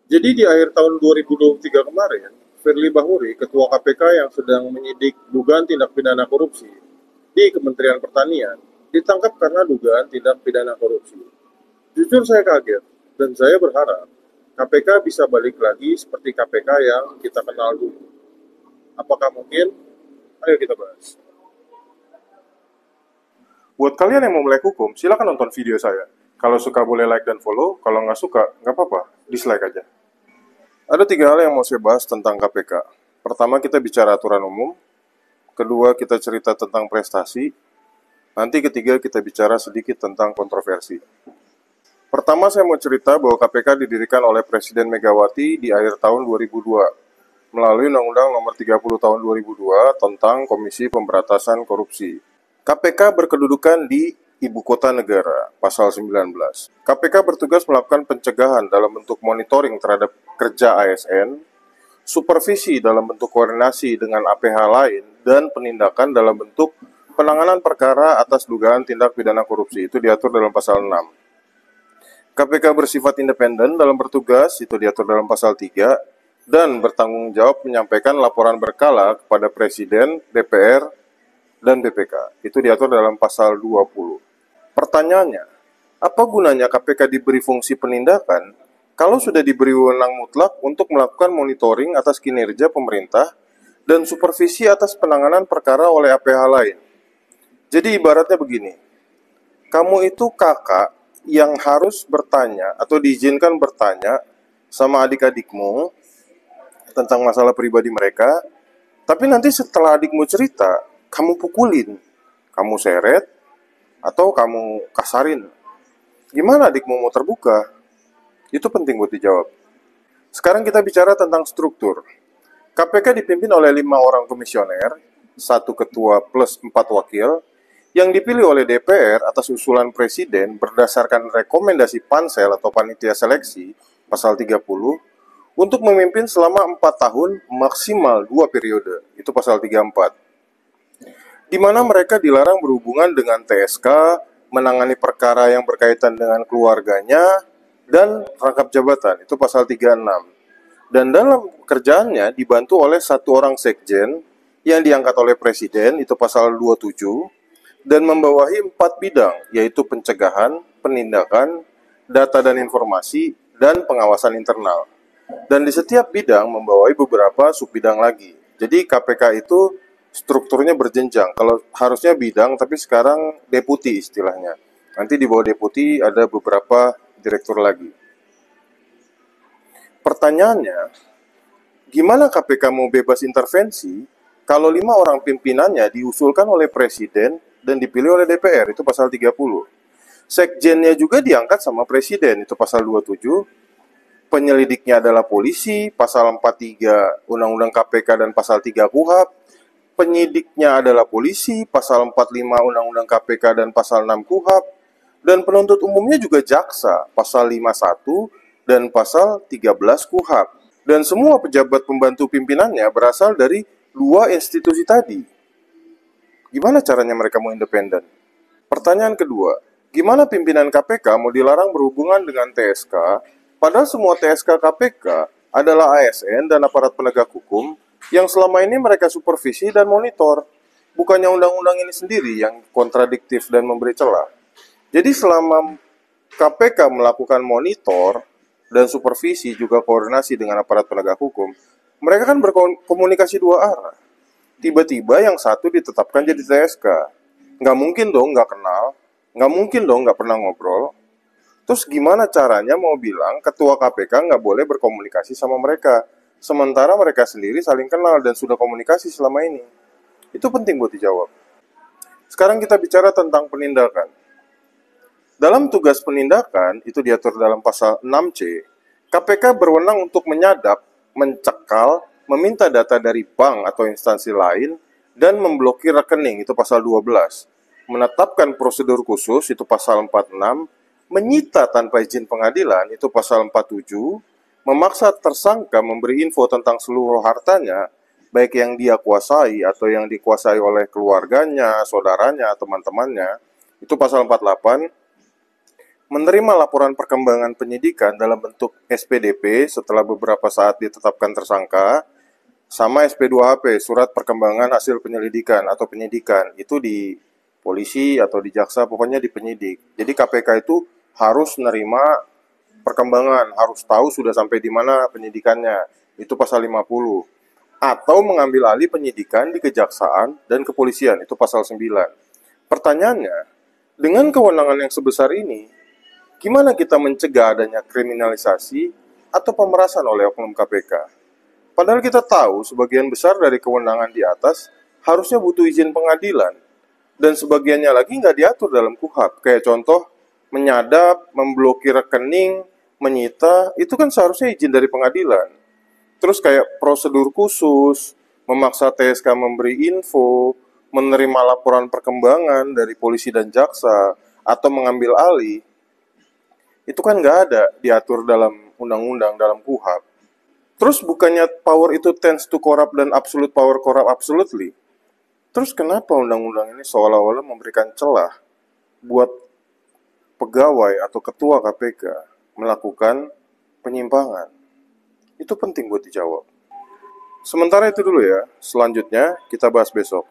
Jadi di akhir tahun 2023 kemarin, Firly Bahuri, Ketua KPK yang sedang menyidik dugaan tindak pidana korupsi di Kementerian Pertanian, ditangkap karena dugaan tindak pidana korupsi. Jujur saya kaget, dan saya berharap KPK bisa balik lagi seperti KPK yang kita kenal dulu. Apakah mungkin? Ayo kita bahas. Buat kalian yang mau melek hukum, silakan nonton video saya. Kalau suka boleh like dan follow, kalau nggak suka, nggak apa-apa, dislike aja. Ada tiga hal yang mau saya bahas tentang KPK. Pertama, kita bicara aturan umum. Kedua, kita cerita tentang prestasi. Nanti ketiga, kita bicara sedikit tentang kontroversi. Pertama, saya mau cerita bahwa KPK didirikan oleh Presiden Megawati di akhir tahun 2002 melalui Undang-Undang Nomor 30 Tahun 2002 tentang Komisi Pemberantasan Korupsi. KPK berkedudukan di Ibu Kota Negara, Pasal 19. KPK bertugas melakukan pencegahan dalam bentuk monitoring terhadap kerja ASN, supervisi dalam bentuk koordinasi dengan APH lain, dan penindakan dalam bentuk penanganan perkara atas dugaan tindak pidana korupsi. Itu diatur dalam Pasal 6. KPK bersifat independen dalam bertugas, itu diatur dalam Pasal 3, dan bertanggung jawab menyampaikan laporan berkala kepada Presiden, DPR, dan BPK. Itu diatur dalam Pasal 20. Pertanyaannya, apa gunanya KPK diberi fungsi penindakan kalau sudah diberi wewenang mutlak untuk melakukan monitoring atas kinerja pemerintah dan supervisi atas penanganan perkara oleh APH lain? Jadi ibaratnya begini, kamu itu kakak yang harus bertanya atau diizinkan bertanya sama adik-adikmu tentang masalah pribadi mereka, tapi nanti setelah adikmu cerita, kamu pukulin, kamu seret, atau kamu kasarin. Gimana adikmu mau terbuka? Itu penting buat dijawab. Sekarang kita bicara tentang struktur. KPK dipimpin oleh 5 orang komisioner, 1 ketua plus 4 wakil, yang dipilih oleh DPR atas usulan Presiden berdasarkan rekomendasi pansel atau panitia seleksi, pasal 30, untuk memimpin selama 4 tahun maksimal 2 periode, itu pasal 34. Di mana mereka dilarang berhubungan dengan TSK, menangani perkara yang berkaitan dengan keluarganya, dan rangkap jabatan, itu pasal 36. Dan dalam kerjaannya dibantu oleh 1 orang sekjen yang diangkat oleh Presiden, itu pasal 27, dan membawahi 4 bidang, yaitu pencegahan, penindakan, data dan informasi, dan pengawasan internal. Dan di setiap bidang membawahi beberapa subbidang lagi. Jadi KPK itu strukturnya berjenjang. Kalau harusnya bidang, tapi sekarang deputi istilahnya. Nanti di bawah deputi ada beberapa direktur lagi. Pertanyaannya, gimana KPK mau bebas intervensi kalau 5 orang pimpinannya diusulkan oleh Presiden dan dipilih oleh DPR, itu pasal 30. Sekjennya juga diangkat sama Presiden, itu pasal 27. Penyelidiknya adalah polisi, pasal 43 Undang-Undang KPK dan pasal 3 KUHP. Penyidiknya adalah polisi, pasal 45 Undang-Undang KPK dan pasal 6 KUHP. Dan penuntut umumnya juga jaksa, pasal 51 dan pasal 13 KUHP. Dan semua pejabat pembantu pimpinannya berasal dari 2 institusi tadi. Gimana caranya mereka mau independen? Pertanyaan kedua, gimana pimpinan KPK mau dilarang berhubungan dengan TSK, padahal semua TSK KPK adalah ASN dan aparat penegak hukum yang selama ini mereka supervisi dan monitor. Bukannya undang-undang ini sendiri yang kontradiktif dan memberi celah. Jadi selama KPK melakukan monitor dan supervisi juga koordinasi dengan aparat penegak hukum, mereka kan berkomunikasi 2 arah. Tiba-tiba yang satu ditetapkan jadi TSK. Nggak mungkin dong nggak kenal, nggak mungkin dong nggak pernah ngobrol. Terus gimana caranya mau bilang ketua KPK nggak boleh berkomunikasi sama mereka, sementara mereka sendiri saling kenal dan sudah komunikasi selama ini? Itu penting buat dijawab. Sekarang kita bicara tentang penindakan. Dalam tugas penindakan, itu diatur dalam pasal 6C, KPK berwenang untuk menyadap, mencekal, meminta data dari bank atau instansi lain, dan memblokir rekening, itu pasal 12. Menetapkan prosedur khusus, itu pasal 46. Menyita tanpa izin pengadilan, itu pasal 47. Memaksa tersangka memberi info tentang seluruh hartanya, baik yang dia kuasai atau yang dikuasai oleh keluarganya, saudaranya, teman-temannya, itu pasal 48. menerima laporan perkembangan penyidikan dalam bentuk SPDP setelah beberapa saat ditetapkan tersangka, sama SP2HP, surat perkembangan hasil penyelidikan atau penyidikan, itu di polisi atau di jaksa, pokoknya di penyidik. Jadi KPK itu harus nerima perkembangan, harus tahu sudah sampai di mana penyidikannya, itu pasal 50. Atau mengambil alih penyidikan di kejaksaan dan kepolisian, itu pasal 9. Pertanyaannya, dengan kewenangan yang sebesar ini, gimana kita mencegah adanya kriminalisasi atau pemerasan oleh oknum KPK? Padahal kita tahu sebagian besar dari kewenangan di atas harusnya butuh izin pengadilan. Dan sebagiannya lagi nggak diatur dalam KUHP. Kayak contoh, menyadap, memblokir rekening, menyita, itu kan seharusnya izin dari pengadilan. Terus kayak prosedur khusus, memaksa TSK memberi info, menerima laporan perkembangan dari polisi dan jaksa, atau mengambil alih, itu kan nggak ada diatur dalam undang-undang, dalam KUHP. Terus bukannya power itu tends to corrupt dan absolute power corrupt absolutely? Terus kenapa undang-undang ini seolah-olah memberikan celah buat pegawai atau ketua KPK melakukan penyimpangan? Itu penting buat dijawab. Sementara itu dulu ya, selanjutnya kita bahas besok.